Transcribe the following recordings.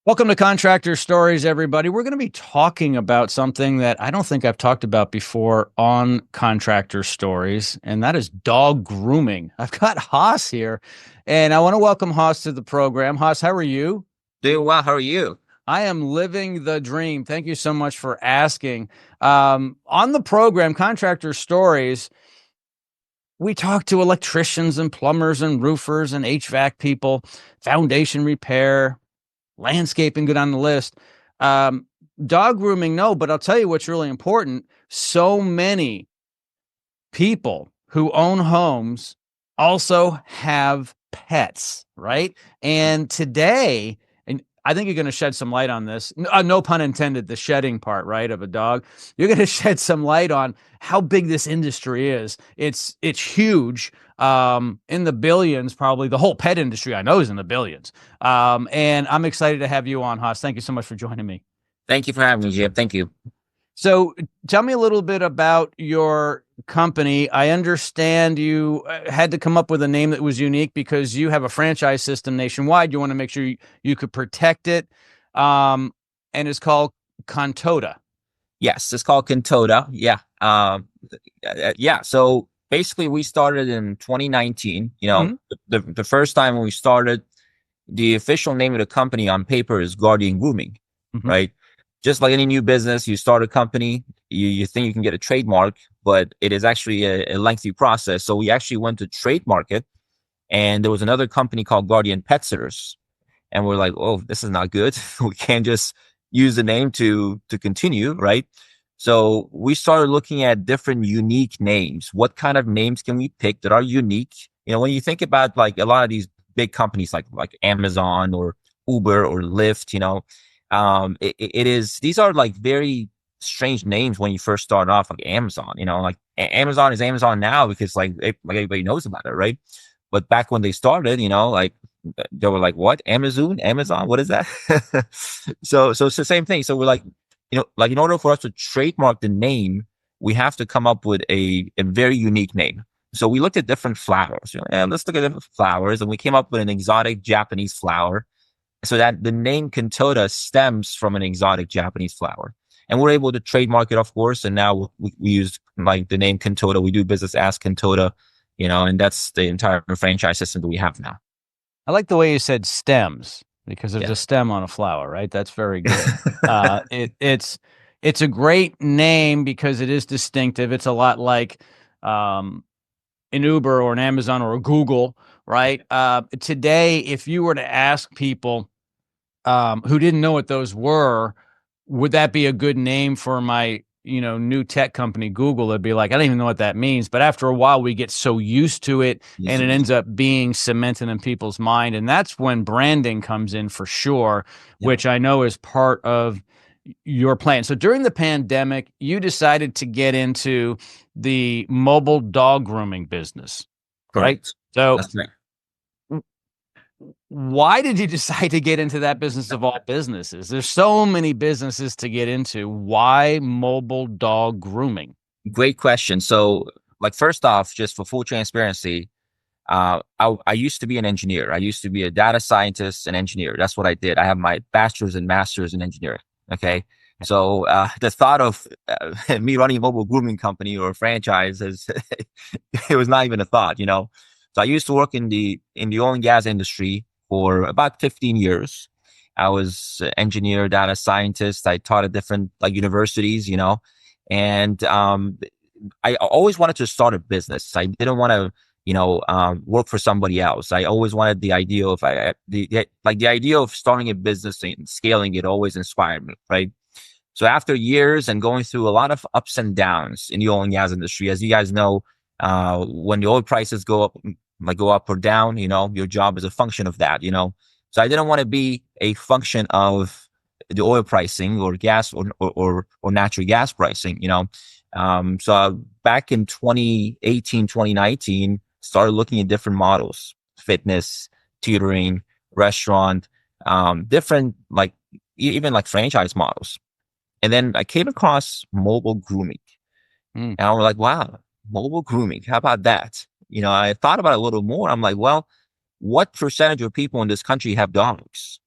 Welcome to Contractor Stories, everybody. We're going to be talking about something that I don't think I've talked about before on Contractor Stories, and that is dog grooming. I've got Haas here, and I want to welcome Haas to the program. Haas, how are you? Doing well. How are you? I am living the dream. Thank you so much for asking. On the program, Contractor Stories, we talk to electricians and plumbers and roofers and HVAC people, foundation repair, landscaping, go down the list. Um, Dog grooming, no, but I'll tell you what's really important. So many people who own homes also have pets, right? And today, and I think you're going to shed some light on this. No pun intended, the shedding part, right, of a dog. You're going to shed some light on how big this industry is. It's huge, in the billions, probably. The whole pet industry I know is in the billions. And I'm excited to have you on, Haas. Thank you so much for joining me. Thank you for having me, Jim. Thank you. So tell me a little bit about your company. I understand you had to come up with a name that was unique because you have a franchise system nationwide. You want to make sure you could protect it. And it's called Kontota. Yes, it's called Kontota. Yeah. Yeah. So basically, we started in 2019. Mhm. The first time when we started, the official name of the company on paper is Guardian Grooming, Mhm. right? Just like any new business, you start a company, you think you can get a trademark, but it is actually a lengthy process. So we actually went to trademark it, and there was another company called Guardian Pet Sitters, and we're like, oh, this is not good. We can't just use the name to continue, right? So we started looking at different unique names. What kind of names can we pick that are unique? When you think about like a lot of these big companies like Amazon or Uber or Lyft, it is, these are like very strange names when you first start off, like Amazon. Like Amazon is Amazon now because like everybody knows about it, right? But back when they started, like they were like, what? Amazon, what is that? So it's the same thing. So we're like, like in order for us to trademark the name, we have to come up with a very unique name. So we looked at different flowers. Let's look at different flowers, and we came up with an exotic Japanese flower. So that the name Kontota stems from an exotic Japanese flower. And we're able to trademark it, of course. And now we use like the name Kontota. We do business as Kontota, and that's the entire franchise system that we have now. I like the way you said stems because there's Yeah. a stem on a flower, right? That's very good. It's a great name because it is distinctive. It's a lot like um, an Uber or an Amazon or a Google, right? Today, if you were to ask people who didn't know what those were, would that be a good name for my, new tech company, Google? It'd be like, I don't even know what that means. But after a while, we get so used to it Yes, and it it is. ends up being cemented in people's mind. And that's when branding comes in for sure, Yeah. which I know is part of your plan. So during the pandemic, you decided to get into the mobile dog grooming business, right? Correct. So That's right. why did you decide to get into that business of all businesses? There's so many businesses to get into. Why mobile dog grooming? Great question. So, like, first off, just for full transparency, I used to be an engineer. I used to be a data scientist and engineer. That's what I did. I have my bachelor's and master's in engineering. Okay. So the thought of me running a mobile grooming company or a franchise is it was not even a thought. So I used to work in the oil and gas industry for about 15 years. I was an engineer, data scientist. I taught at different like universities, and I always wanted to start a business. I didn't want to work for somebody else. I always wanted the idea of the idea of starting a business and scaling it always inspired me, right? So after years and going through a lot of ups and downs in the oil and gas industry, as you guys know, when the oil prices go up or down, your job is a function of that. So I didn't want to be a function of the oil pricing or gas or natural gas pricing. So back in 2018, 2019, started looking at different models, fitness, tutoring, restaurant, different like even like franchise models. And then I came across mobile grooming, Mm. and I was like, wow, mobile grooming. How about that? I thought about it a little more. I'm like, well, what percentage of people in this country have dogs?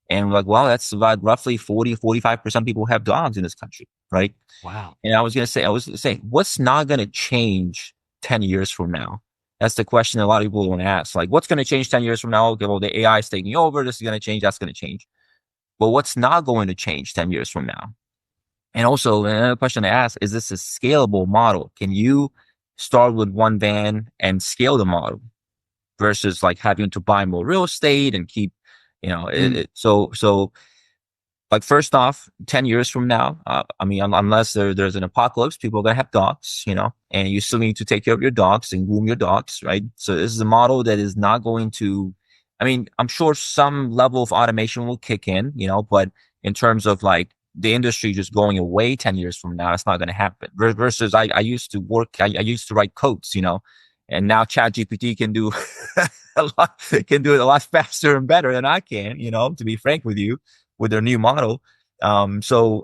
And we're like, well, that's about roughly 45% people have dogs in this country, right? Wow. And I was gonna say, what's not gonna change 10 years from now? That's the question a lot of people want to ask. Like, what's gonna change 10 years from now? Okay, well, the AI is taking over. This is gonna change. That's gonna change. But what's not going to change 10 years from now? And also, another question I ask is this a scalable model? Can you start with one van and scale the model versus like having to buy more real estate and keep, so like first off, 10 years from now, I mean, unless there's an apocalypse, people are going to have dogs, and you still need to take care of your dogs and groom your dogs, right? So this is a model that is not going to, I mean, I'm sure some level of automation will kick in, but in terms of like the industry just going away 10 years from now, it's not going to happen. Versus I used to work, I used to write codes, and now ChatGPT can do can do it a lot faster and better than I can, to be frank with you, with their new model. So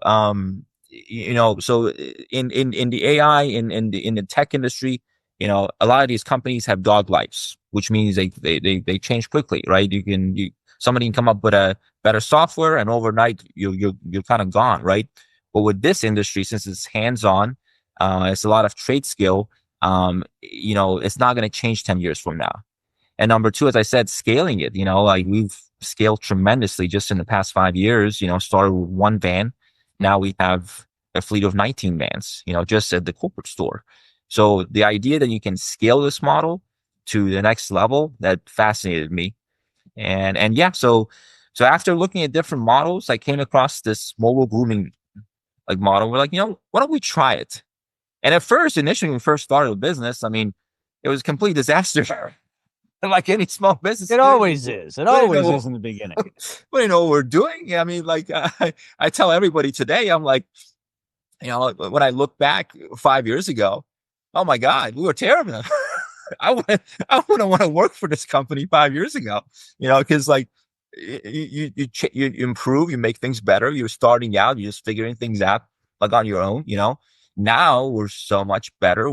in the AI in the tech industry, a lot of these companies have dog lives, which means they change quickly, right? Somebody can come up with a better software, and overnight you're kind of gone, right? But with this industry, since it's hands on, it's a lot of trade skill. It's not going to change 10 years from now. And number two, as I said, scaling it, like we've scaled tremendously just in the past 5 years, started with one van. Now we have a fleet of 19 vans, just at the corporate store. So the idea that you can scale this model to the next level, that fascinated me. And yeah, so after looking at different models, I came across this mobile grooming like model. We're like, why don't we try it? And at first, initially, when we first started the business, I mean, it was a complete disaster. Like any small business, It always is. It always is in the beginning. We didn't know what we're doing. I mean, like I tell everybody today, I'm like, when I look back 5 years ago, oh my God, we were terrible. I wouldn't want to work for this company 5 years ago, because like you improve, you make things better. You're starting out, you're just figuring things out like on your own. Now we're so much better.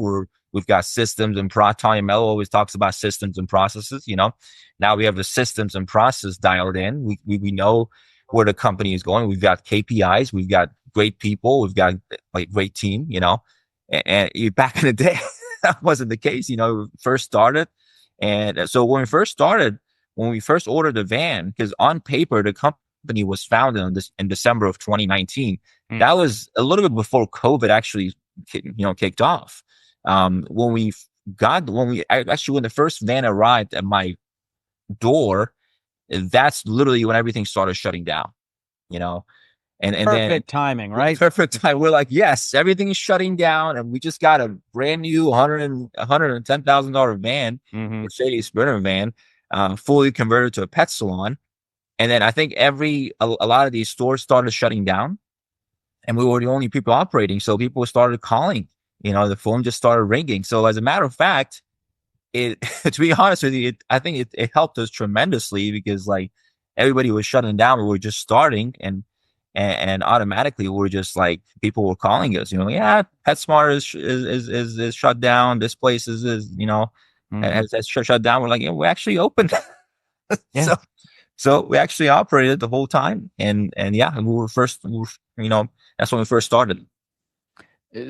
We've got systems and Tanya Mello always talks about systems and processes. Now we have the systems and process dialed in. We know where the company is going. We've got KPIs. We've got great people. We've got like great team. And back in the day, that wasn't the case. First started, and so when we first ordered the van, because on paper the company was founded in December of 2019. That was a little bit before COVID actually, kicked off. When the first van arrived at my door, that's literally when everything started shutting down, and Perfect then timing, right? perfect time. We're like, yes, everything is shutting down, and we just got a brand new $110,000 van, Mercedes Sprinter van, fully converted to a pet salon. And then I think a lot of these stores started shutting down, and we were the only people operating. So people started calling, the phone just started ringing. So as a matter of fact, to be honest with you, I think it helped us tremendously, because like everybody was shutting down. We were just starting, and automatically we're just like, people were calling us, yeah, PetSmart is shut down. This place is has shut down. We're like, yeah, we're actually open. Yeah. So we actually operated the whole time, and yeah, that's when we first started.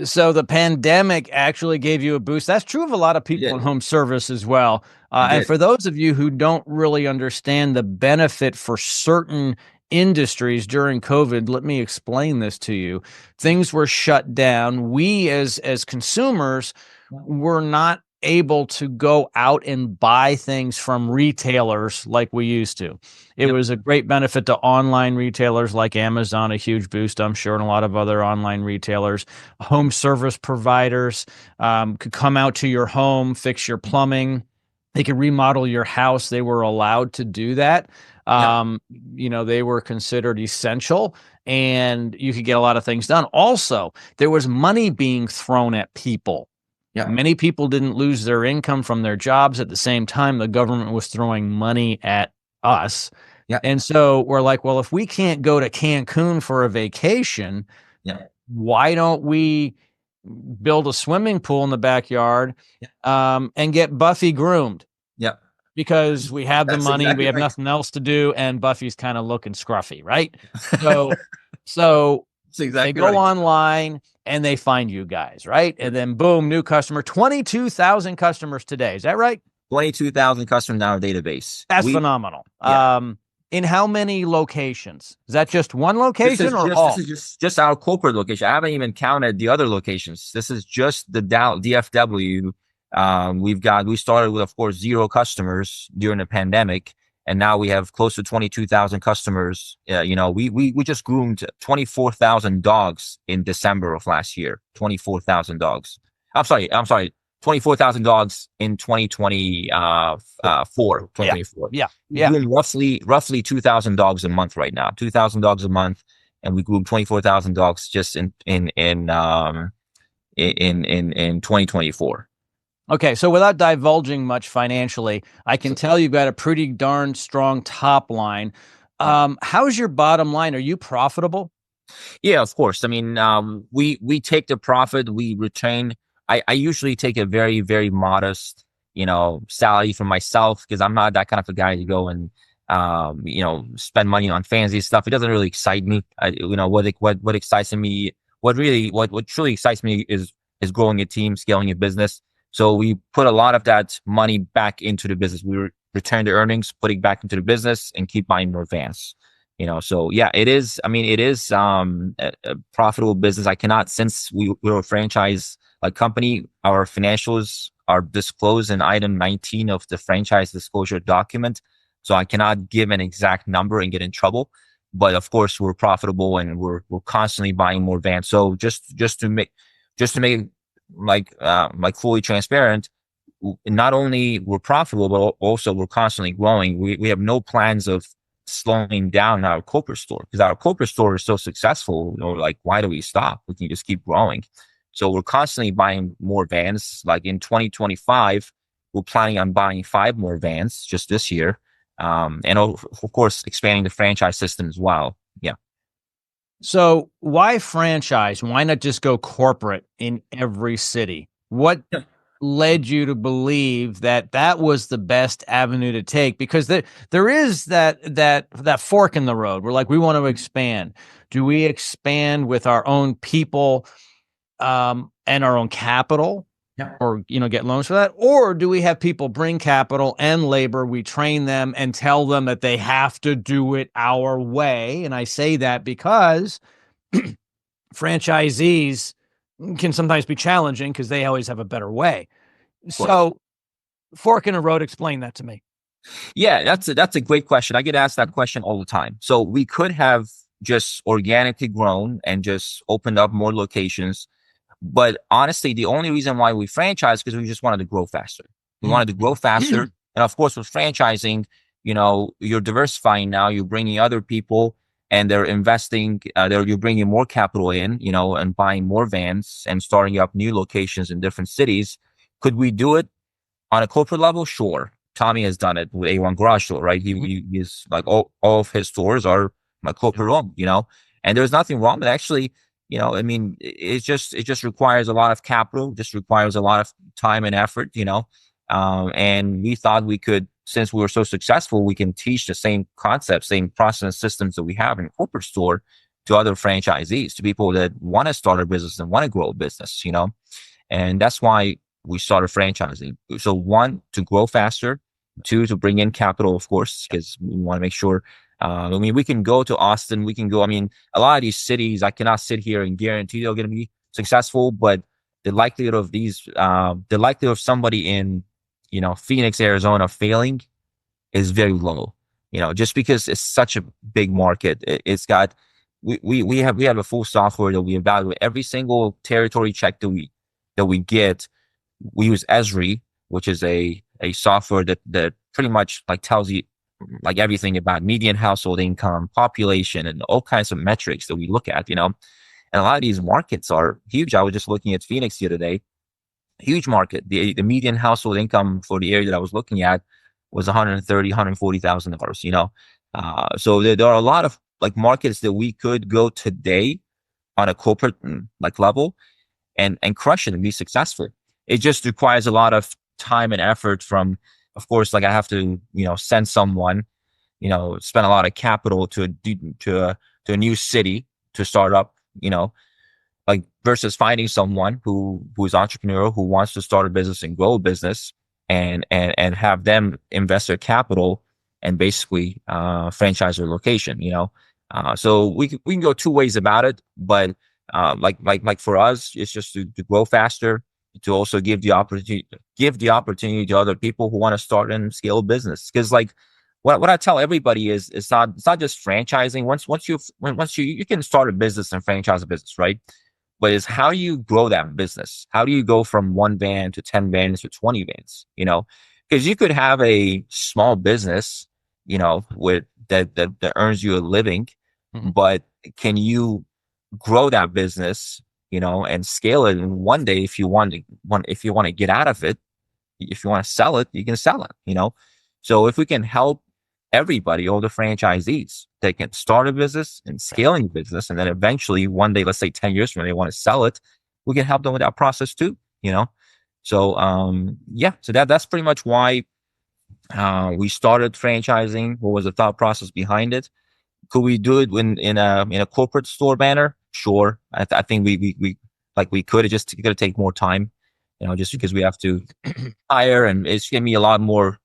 So the pandemic actually gave you a boost. That's true of a lot of people in home service as well. And for those of you who don't really understand the benefit for certain industries during COVID, let me explain this to you. Things were shut down. We as consumers were not able to go out and buy things from retailers like we used to. It was a great benefit to online retailers like Amazon, a huge boost, I'm sure, and a lot of other online retailers. Home service providers could come out to your home, fix your plumbing. They could remodel your house. They were allowed to do that. They were considered essential, and you could get a lot of things done. Also, there was money being thrown at people. Many people didn't lose their income from their jobs. At the same time, the government was throwing money at us. And so we're like, well, if we can't go to Cancun for a vacation, why don't we build a swimming pool in the backyard and get Buffy groomed? because we have the That's money, we exactly have right. nothing else to do, and Buffy's kind of looking scruffy, right? So, so That's they exactly go right. online and they find you guys, right? And then boom, new customer, 22,000 customers today. Is that right? 22,000 customers in our database. That's phenomenal. Yeah. In how many locations? Is that just one This location is or just this all? is just our corporate location. I haven't even counted the other locations. This is just the DFW. We started with, of course, 0 customers during the pandemic, and now we have close to 22,000 customers. We just groomed 24,000 dogs in December of last year. 24,000 dogs. I'm sorry. 24,000 dogs in Yeah. 2024. Yeah. We Yeah. groom roughly 2,000 dogs a month right now. 2,000 dogs a month, and we grew 24,000 dogs just in 2024. Okay, so without divulging much financially, I can tell you've got a pretty darn strong top line. How's your bottom line? Are you profitable? Yeah, of course. I mean, we take the profit, we retain. I usually take a very, very modest, salary for myself, because I'm not that kind of a guy to go and spend money on fancy stuff. It doesn't really excite me. What excites me, what truly excites me is growing a team, scaling a business. So we put a lot of that money back into the business. We return the earnings, putting back into the business, and keep buying more vans. So yeah, it is. I mean, it is a profitable business. I cannot, since we're a franchise like company, our financials are disclosed in item 19 of the franchise disclosure document. So I cannot give an exact number and get in trouble. But of course, we're profitable, and we're constantly buying more vans. So just to make it like fully transparent, not only we're profitable, but also we're constantly growing. We have no plans of slowing down our corporate store, because our corporate store is so successful. Like, why do we stop? We can just keep growing. So we're constantly buying more vans. Like in 2025, we're planning on buying 5 more vans just this year. And of course, expanding the franchise system as well. Yeah. So why franchise? Why not just go corporate in every city? What led you to believe that that was the best avenue to take? Because there is that fork in the road. We're like, we want to expand. Do we expand with our own people and our own capital? Yeah. Or get loans for that, or do we have people bring capital and labor, we train them and tell them that they have to do it our way? And I say that because franchisees can sometimes be challenging because they always have a better way. Of course. So fork in the road, explain that to me. Yeah, that's a great question. I get asked that question all the time. So we could have just organically grown and just opened up more locations. But honestly, the only reason why we franchised, because we just wanted to grow faster. We wanted to grow faster. And of course, with franchising, you're diversifying now. You're bringing other people, and they're investing. You're bringing more capital in, and buying more vans and starting up new locations in different cities. Could we do it on a corporate level? Sure. Tommy has done it with A1 Garage Store, right? He's like all of his stores are my corporate owned, and there's nothing wrong with actually. I mean, it just requires a lot of capital, just requires a lot of time and effort, and we thought we could, since we were so successful, we can teach the same concepts, same process and systems that we have in a corporate store to other franchisees, to people that want to start a business and want to grow a business, and that's why we started franchising. So 1, to grow faster; 2, to bring in capital, of course, because we want to make sure. I mean, we can go to Austin. We can go. I mean, a lot of these cities, I cannot sit here and guarantee they're going to be successful, but the likelihood of somebody in, Phoenix, Arizona failing is very low. Just because it's such a big market. It's got, we have a full software that we evaluate every single territory check that we get. We use Esri, which is a software that pretty much like tells you like everything about median household income, population, and all kinds of metrics that we look at, and a lot of these markets are huge. I was just looking at Phoenix the other day, huge market. The median household income for the area that I was looking at was $140,000, so there are a lot of like markets that we could go today on a corporate like level and crush it and be successful. It just requires a lot of time and effort from, of course, like I have to, send someone, spend a lot of capital to a new city to start up, like versus finding someone who's entrepreneurial, who wants to start a business and grow a business and have them invest their capital and basically franchise their location, so we can go two ways about it, but like for us, it's just to grow faster, to also give the opportunity to other people who want to start and scale a business. Because like what I tell everybody is it's not just franchising. Once you can start a business and franchise a business, right? But it's how you grow that business. How do you go from one van to 10 vans to 20 vans? Because you could have a small business, with that earns you a living, Mhm. but can you grow that business, and scale it? And one day, if you want to get out of it, if you want to sell it, you can sell it. So if we can help everybody, all the franchisees, they can start a business and scaling a business, and then eventually one day, let's say 10 years from now, they want to sell it, we can help them with that process too. So yeah, so that's pretty much why we started franchising. What was the thought process behind it? Could we do it in a corporate store banner? Sure. I think we could. It just gonna take more time, just because we have to hire, and it's gonna be a lot more,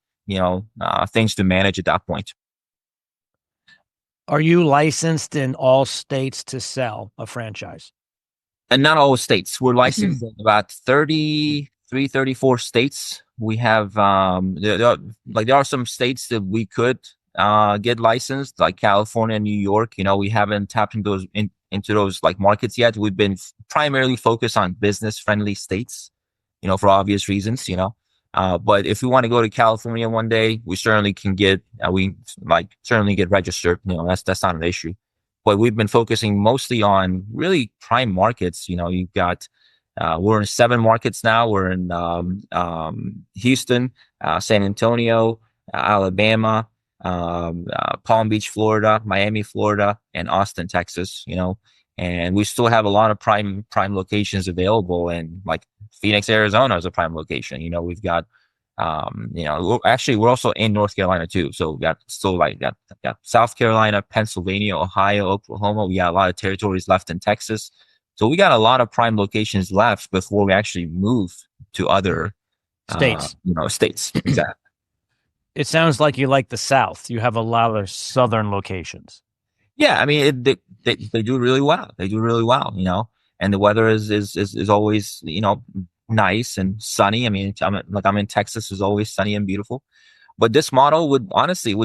things to manage at that point. Are you licensed in all states to sell a franchise? And not all states. We're licensed in about 33, 34 states. We have there are some states that we could get licensed, like California and New York. We haven't tapped into those like markets yet. We've been primarily focused on business friendly states, for obvious reasons. But if we want to go to California one day, we certainly can certainly get registered. That's not an issue. But we've been focusing mostly on really prime markets. You've got we're in 7 markets now. We're in Houston, San Antonio, Alabama, Palm Beach, Florida, Miami, Florida, and Austin, Texas. And we still have a lot of prime locations available, and like Phoenix, Arizona is a prime location. We've got we're also in North Carolina too. So we got South Carolina, Pennsylvania, Ohio, Oklahoma. We got a lot of territories left in Texas. So we got a lot of prime locations left before we actually move to other States. states. Exactly. It sounds like you like the South. You have a lot of southern locations. Yeah, I mean, they do really well. They do really well, and the weather is always, nice and sunny. I mean, I'm in Texas, is always sunny and beautiful. But this model would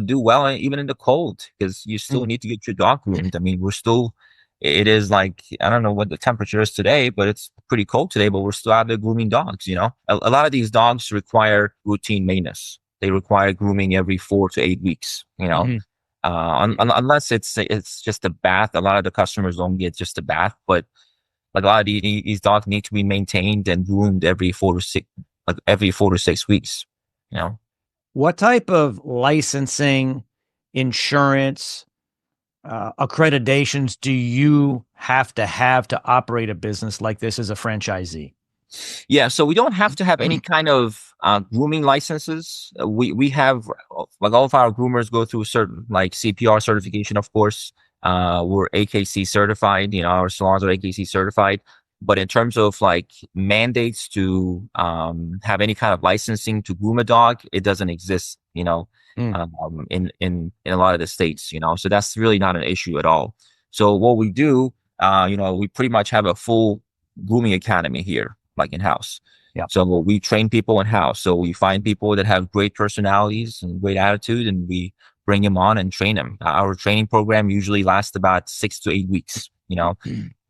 do well even in the cold, because you still Mm. need to get your dog groomed. I mean, it is like, I don't know what the temperature is today, but it's pretty cold today, but we're still out there grooming dogs. A lot of these dogs require routine maintenance. They require grooming every 4 to 8 weeks. Mhm. Unless it's just a bath. A lot of the customers don't get just a bath, but like a lot of these dogs need to be maintained and groomed every 4 to 6 weeks. You know. What type of licensing, insurance, accreditations do you have to operate a business like this as a franchisee? Yeah, so we don't have to have any kind of grooming licenses. We have, like, all of our groomers go through certain like CPR certification, of course. We're AKC certified. Our salons are AKC certified. But in terms of like mandates to have any kind of licensing to groom a dog, it doesn't exist. Mm. In a lot of the states. So that's really not an issue at all. So what we do, we pretty much have a full grooming academy here, like in house. Yeah. So we train people in house. So we find people that have great personalities and great attitude, and we bring them on and train them. Our training program usually lasts about 6 to 8 weeks.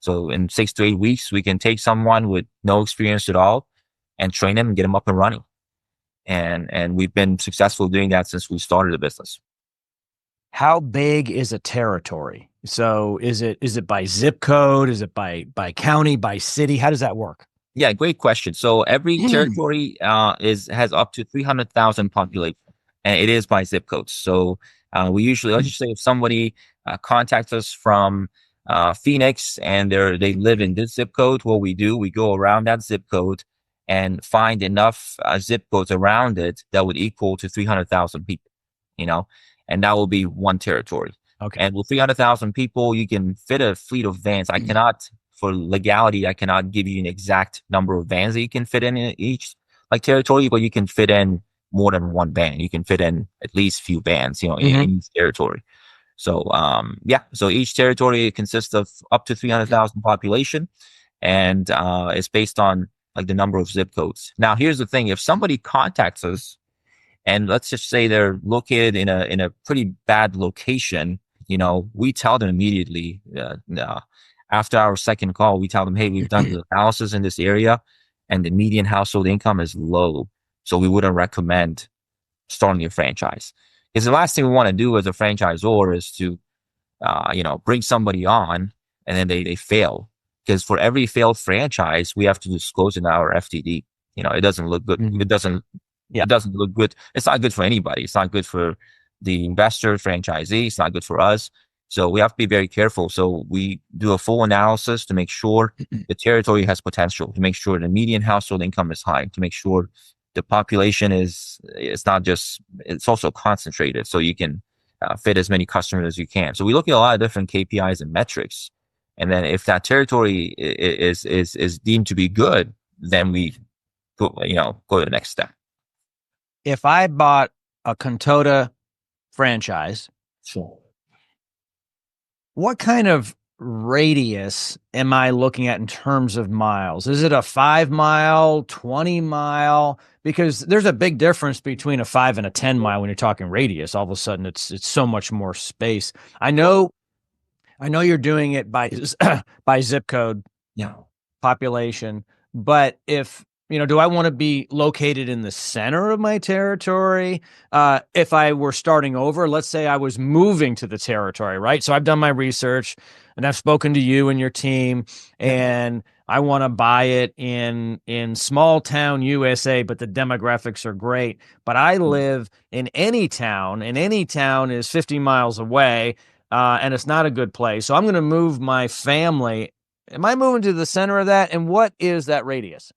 So in 6 to 8 weeks, we can take someone with no experience at all and train them and get them up and running. And we've been successful doing that since we started the business. How big is a territory? So is it by zip code? Is it by county, by city? How does that work? Yeah, great question. So every territory has up to 300,000 population, and it is by zip codes. So let's just say if somebody contacts us from Phoenix and they live in this zip code, what we do, we go around that zip code and find enough zip codes around it that would equal to 300,000 people, and that will be one territory. Okay. And with 300,000 people, you can fit a fleet of vans. I cannot, for legality, I cannot give you an exact number of vans that you can fit in each territory, but you can fit in more than one van. You can fit in at least few vans, in each territory. So, so each territory consists of up to 300,000 population, and it's based on the number of zip codes. Now, here's the thing: if somebody contacts us, and let's just say they're located in a pretty bad location, we tell them immediately. After our second call, we tell them, hey, we've done the analysis in this area, and the median household income is low, so we wouldn't recommend starting a franchise. Because the last thing we want to do as a franchisor is to, bring somebody on and then they fail. Because for every failed franchise, we have to disclose in our FTD. It doesn't look good. It doesn't look good. It's not good for anybody. It's not good for the investor, franchisee. It's not good for us. So we have to be very careful. So we do a full analysis to make sure the territory has potential, to make sure the median household income is high, to make sure the population it's not just, it's also concentrated, so you can fit as many customers as you can. So we look at a lot of different KPIs and metrics, and then if that territory is deemed to be good, then we go to the next step. If I bought a Kontota franchise, sure, what kind of radius am I looking at in terms of miles? Is it a 5 mile, 20 mile? Because there's a big difference between a 5 and a 10 mile when you're talking radius. All of a sudden it's so much more space. I know you're doing it by zip code, population, but if do I want to be located in the center of my territory? If I were starting over, let's say I was moving to the territory, right? So I've done my research and I've spoken to you and your team, and I want to buy it in small town USA, but the demographics are great. But I live in any town, and any town is 50 miles away, and it's not a good place. So I'm going to move my family. Am I moving to the center of that? And what is that radius?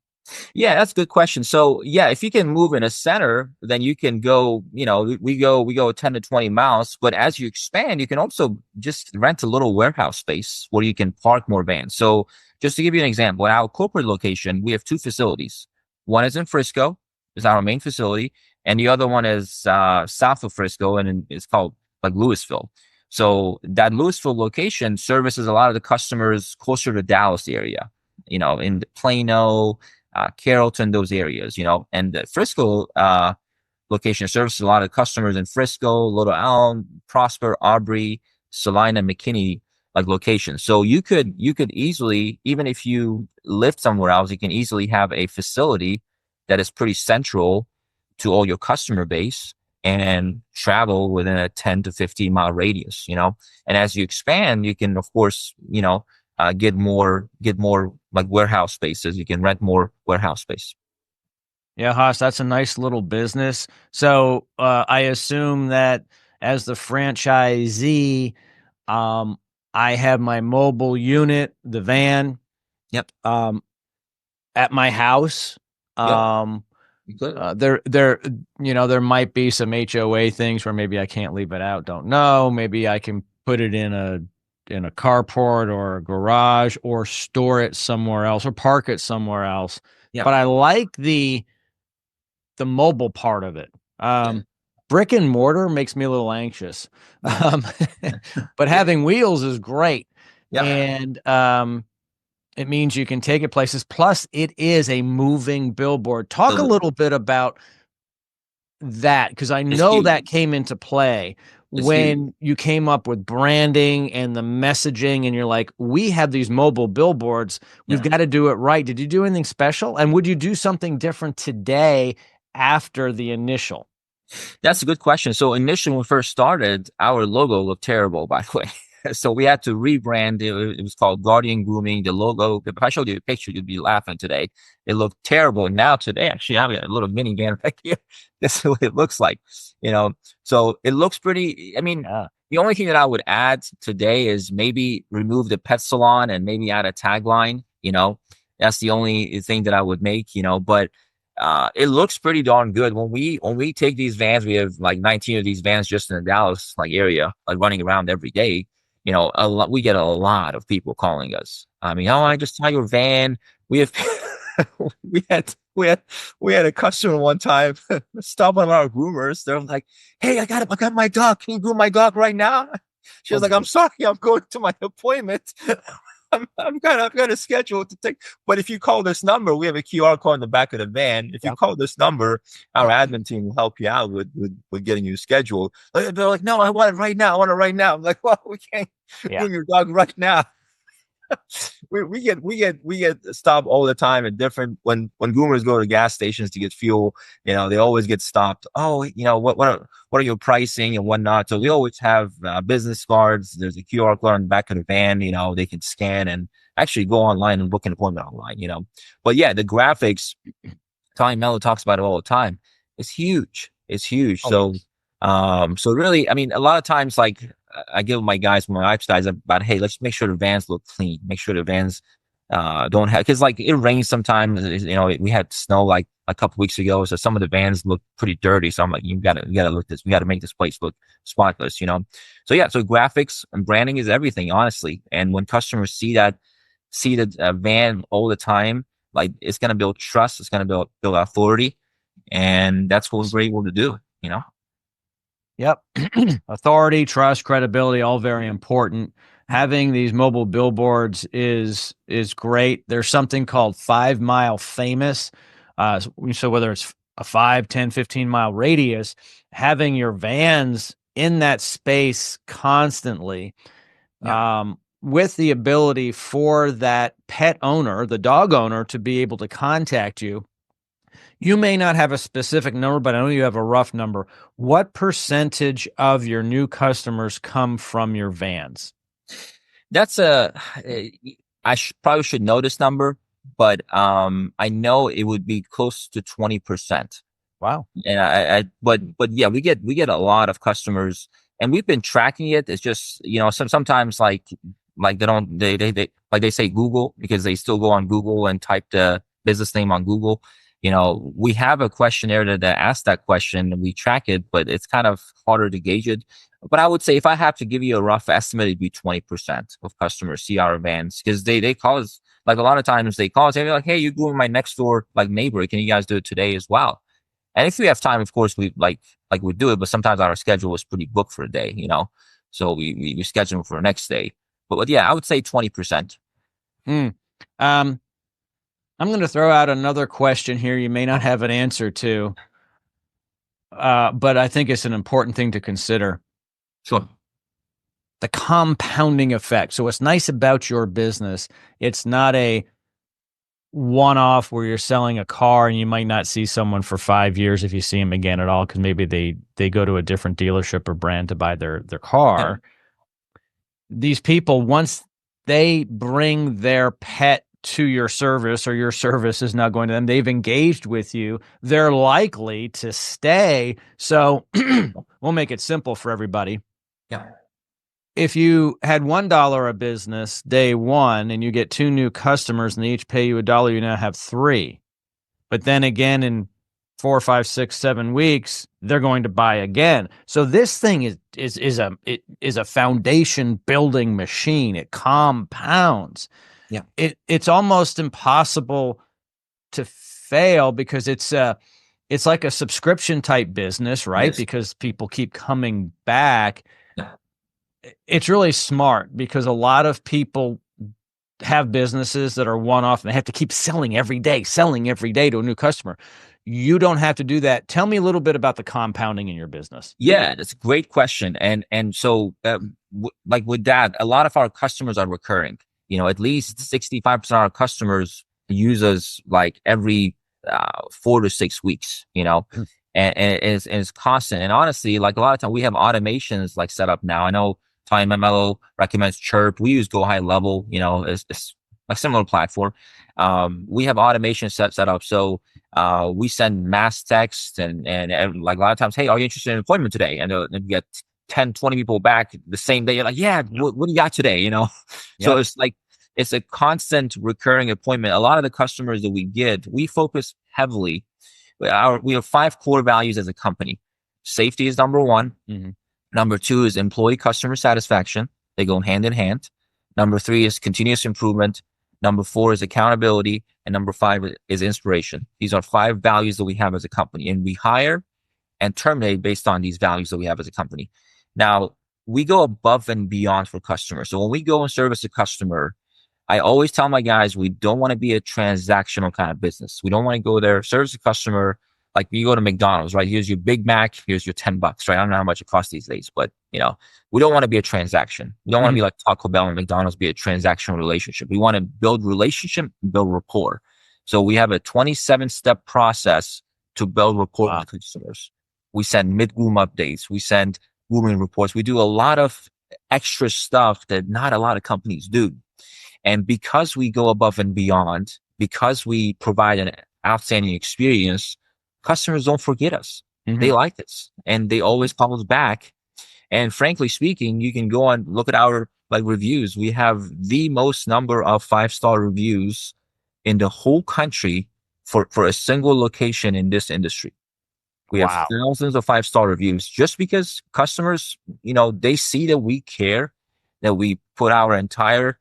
Yeah, that's a good question. So yeah, if you can move in a center, then you can go, we go 10 to 20 miles, but as you expand, you can also just rent a little warehouse space where you can park more vans. So just to give you an example, at our corporate location, we have two facilities. One is in Frisco, is our main facility, and the other one is south of Frisco, and it's called Louisville. So that Louisville location services a lot of the customers closer to Dallas area, in Plano, Carrollton, those areas, and the Frisco location services a lot of customers in Frisco, Little Elm, Prosper, Aubrey, Salina, McKinney, locations. So you could easily, even if you lived somewhere else, you can easily have a facility that is pretty central to all your customer base and travel within a 10 to 15 mile radius, and as you expand, you can, of course, get more warehouse spaces. You can rent more warehouse space. Yeah, Haas, that's a nice little business. So I assume that as the franchisee, I have my mobile unit, the van, Yep. At my house. Yep. There might be some HOA things where maybe I can't leave it out. Don't know. Maybe I can put it in a carport or a garage, or store it somewhere else, or park it somewhere else. Yep. But I like the mobile part of it. Brick and mortar makes me a little anxious. But having wheels is great. Yep. And it means you can take it places. Plus, it is a moving billboard. Talk a little bit about that, because I know that came into play when you came up with branding and the messaging, and you're like, we have these mobile billboards. We've got to do it right. Did you do anything special? And would you do something different today after the initial? That's a good question. So initially, when we first started, our logo looked terrible, by the way. So we had to rebrand it. It was called Guardian Grooming. The logo, if I showed you a picture, you'd be laughing today. It looked terrible. Now today, actually, I have a little minivan right here. This is what it looks like, So it looks pretty. I mean, the only thing that I would add today is maybe remove the pet salon and maybe add a tagline, That's the only thing that I would make, but it looks pretty darn good. When we take these vans, we have like 19 of these vans just in the Dallas like area, like running around every day. We get a lot of people calling us. I mean, oh, I just saw your van. We have we had we had we had a customer one time stop one of our groomers. They're like, "Hey, I got my dog. Can you groom my dog right now?" She was like, "I'm sorry, I'm going to my appointment. I've got a schedule to take. But if you call this number, we have a QR code in the back of the van. If you call this number, our admin team will help you out with getting you scheduled." They're like, "No, I want it right now. I want it right now." I'm like, "Well, we can't groom your dog right now." We get stopped all the time at different when groomers go to gas stations to get fuel. They always get stopped. Oh, what are your pricing and whatnot? So we always have business cards. There's a QR code on the back of the van. They can scan and actually go online and book an appointment online. But yeah, the graphics. Tommy Mello talks about it all the time. It's huge. It's huge. So really, I mean, a lot of times, like I give my guys, my wife's guys about, hey, let's make sure the vans look clean. Make sure the vans don't have, because like it rains sometimes. We had snow like a couple weeks ago, so some of the vans look pretty dirty. So I'm like, you gotta look this. We gotta make this place look spotless. So yeah, so graphics and branding is everything, honestly. And when customers see the van all the time, like it's gonna build trust. It's gonna build authority, and that's what we're able to do. Yep. Authority, trust, credibility, all very important. Having these mobile billboards is great. There's something called 5 Mile Famous. So whether it's a 5, 10, 15-mile radius, having your vans in that space constantly, with the ability for that pet owner, the dog owner, to be able to contact you. You may not have a specific number, but I know you have a rough number. What percentage of your new customers come from your vans? That's probably should know this number, but I know it would be close to 20%. Wow. And but yeah, we get a lot of customers, and we've been tracking it. It's just, sometimes like they say Google, because they still go on Google and type the business name on Google. We have a questionnaire that asks that question, and we track it, but it's kind of harder to gauge it. But I would say, if I have to give you a rough estimate, it'd be 20% of customers see our vans, because they call us, like a lot of times they call us and they're like, "Hey, you're doing my next door like neighbor. Can you guys do it today as well?" And if we have time, of course, we we do it, but sometimes our schedule is pretty booked for a day, so we schedule them for the next day. But yeah, I would say 20%. I'm going to throw out another question here you may not have an answer to, but I think it's an important thing to consider. Sure. The compounding effect. So what's nice about your business, it's not a one-off where you're selling a car and you might not see someone for 5 years if you see them again at all, because maybe they go to a different dealership or brand to buy their car. Yeah. These people, once they bring their pet to your service, or your service is now going to them, they've engaged with you, they're likely to stay. So we'll make it simple for everybody. Yeah. If you had $1 a business day one and you get 2 new customers and they each pay you $1, you now have 3. But then again, in 4, 5, 6, 7 weeks, they're going to buy again. So this thing is a foundation building machine. It compounds. Yeah. It's almost impossible to fail, because it's like a subscription type business, right? Yes. Because people keep coming back. Yeah. It's really smart, because a lot of people have businesses that are one-off and they have to keep selling every day to a new customer. You don't have to do that. Tell me a little bit about the compounding in your business. Yeah, that's a great question. And so like with that, a lot of our customers are recurring. At least 65% of our customers use us like every 4 to 6 weeks, and it's constant. And honestly, like a lot of time we have automations like set up now. I know Tommy Mello recommends Chirp. We use Go High Level, it's a similar platform. We have automation set up. So we send mass text and like a lot of times, "Hey, are you interested in an appointment today?" And we get 10, 20 people back the same day. You're like, "Yeah, what do you got today?" So it's like, it's a constant recurring appointment. A lot of the customers that we get, we focus heavily. We have 5 core values as a company. Safety is number 1. Number 2 is employee customer satisfaction. They go hand in hand. Number 3 is continuous improvement. Number 4 is accountability. And number 5 is inspiration. These are 5 values that we have as a company, and we hire and terminate based on these values that we have as a company. Now, we go above and beyond for customers. So when we go and service a customer, I always tell my guys, we don't want to be a transactional kind of business. We don't want to go there, service a customer. Like you go to McDonald's, right? Here's your Big Mac. Here's your $10, right? I don't know how much it costs these days, but we don't want to be a transaction. We don't want to be like Taco Bell and McDonald's, be a transactional relationship. We want to build relationship, build rapport. So we have a 27-step process to build rapport with customers. We send mid-groom updates. We send grooming reports. We do a lot of extra stuff that not a lot of companies do. And because we go above and beyond, because we provide an outstanding experience, customers don't forget us. They like us, and they always call us back. And frankly speaking, you can go and look at our reviews. We have the most number of 5-star reviews in the whole country for a single location in this industry. We have thousands of 5-star reviews just because customers, they see that we care, that we put our entire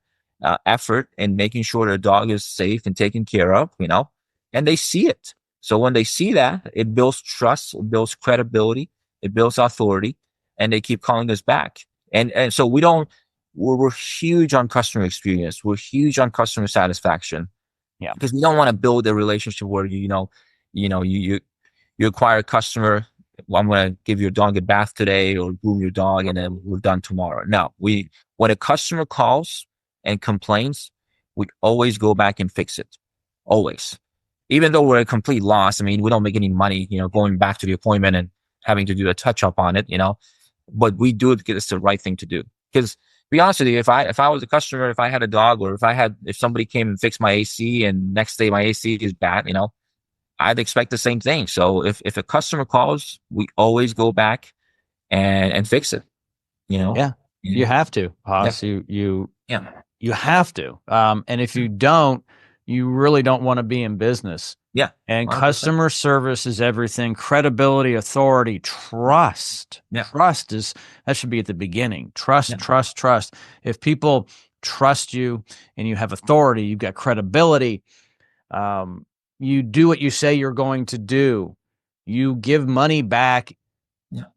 effort in making sure their dog is safe and taken care of, and they see it. So when they see that, it builds trust, it builds credibility, it builds authority, and they keep calling us back. And so we're huge on customer experience. We're huge on customer satisfaction. Yeah. Because we don't want to build a relationship where, you acquire a customer. Well, I'm going to give your dog a bath today or groom your dog, and then we're done tomorrow. No, when a customer calls and complains, we always go back and fix it. Always. Even though we're a complete loss, we don't make any money, going back to the appointment and having to do a touch up on it, but we do it because it's the right thing to do. Because to be honest with you, if I was a customer, if I had a dog, or if somebody came and fixed my AC and next day my AC is bad, I'd expect the same thing. So if a customer calls, we always go back and fix it, Yeah. You have to, Haas. Yeah. You have to. And if you don't, you really don't want to be in business. Yeah. And 100%. Customer service is everything. Credibility, authority, trust. Yeah. That should be at the beginning. Trust. If people trust you and you have authority, you've got credibility, you do what you say you're going to do. You give money back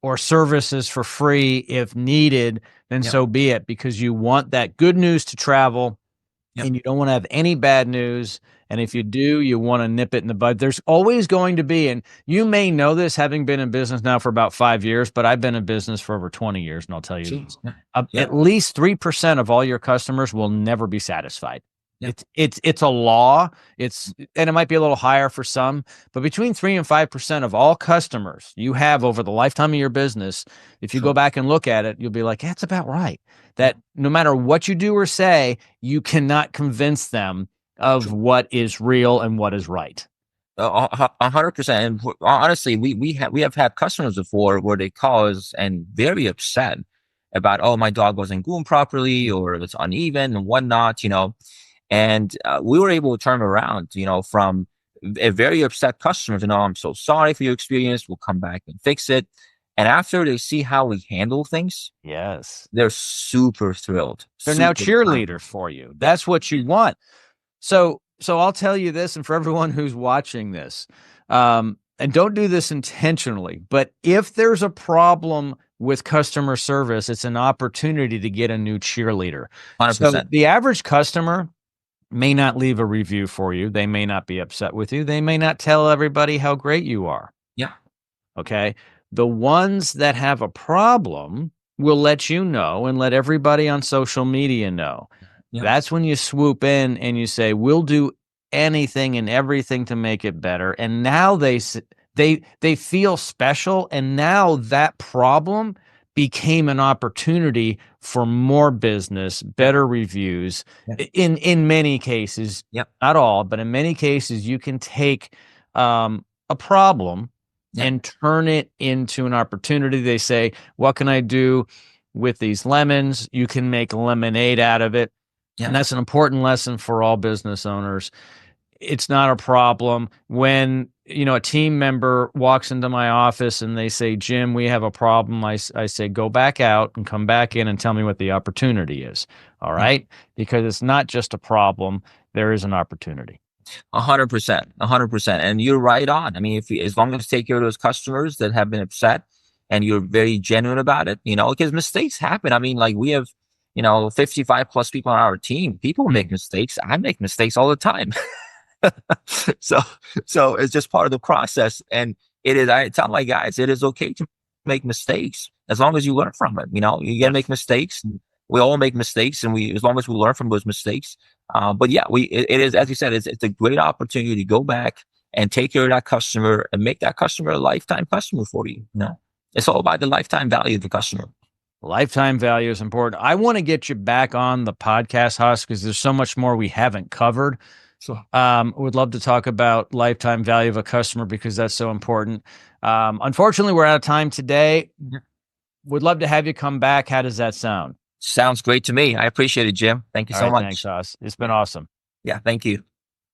or services for free if needed, then so be it, because you want that good news to travel. And you don't want to have any bad news. And if you do, you want to nip it in the bud. There's always going to be, and you may know this having been in business now for about 5 years, but I've been in business for over 20 years, and I'll tell you, at least 3% of all your customers will never be satisfied. Yeah. It's a law. And it might be a little higher for some, but between 3 and 5% of all customers you have over the lifetime of your business, if you go back and look at it, you'll be like, that's about right. That no matter what you do or say, you cannot convince them of what is real and what is right. 100%. And honestly, we have had customers before where they call us and very upset about, oh, my dog wasn't groomed properly, or it's uneven and whatnot, And we were able to turn around, from a very upset customer to, I'm so sorry for your experience. We'll come back and fix it. And after they see how we handle things, they're super thrilled. They're now cheerleaders for you. That's what you want. So I'll tell you this, and for everyone who's watching this, and don't do this intentionally, but if there's a problem with customer service, it's an opportunity to get a new cheerleader. 100%. So the average customer may not leave a review for you. They may not be upset with you. They may not tell everybody how great you are. Yeah. Okay. The ones that have a problem will let you know and let everybody on social media know. Yeah. That's when you swoop in and you say, we'll do anything and everything to make it better. And now they feel special. And now that problem became an opportunity for more business, better reviews. In many cases, not all, but in many cases, you can take a problem and turn it into an opportunity. They say, what can I do with these lemons? You can make lemonade out of it. And Yeah. that's an important lesson for all business owners. It's not a problem when, a team member walks into my office and they say, Jim, we have a problem. I say, go back out and come back in and tell me what the opportunity is. All Yeah. right. Because it's not just a problem. There is an opportunity. 100%, 100%. And you're right on. I mean, as long as you take care of those customers that have been upset and you're very genuine about it, because mistakes happen. I mean, like we have, 55 plus people on our team. People make mistakes. I make mistakes all the time. so, so it's just part of the process. And I tell my guys, it is okay to make mistakes as long as you learn from it. You got to Yes. make mistakes. We all make mistakes, and as long as we learn from those mistakes. But yeah, it is, as you said, it's a great opportunity to go back and take care of that customer and make that customer a lifetime customer for you. It's all about the lifetime value of the customer. Lifetime value is important. I want to get you back on the podcast, Huss, because there's so much more we haven't covered. So Would love to talk about lifetime value of a customer because that's so important. Unfortunately, we're out of time today. Would love to have you come back. How does that sound? sounds great to me. I appreciate it, Jim. Thank you All so right. Thanks, much. Huss. It's been awesome. Yeah, thank you.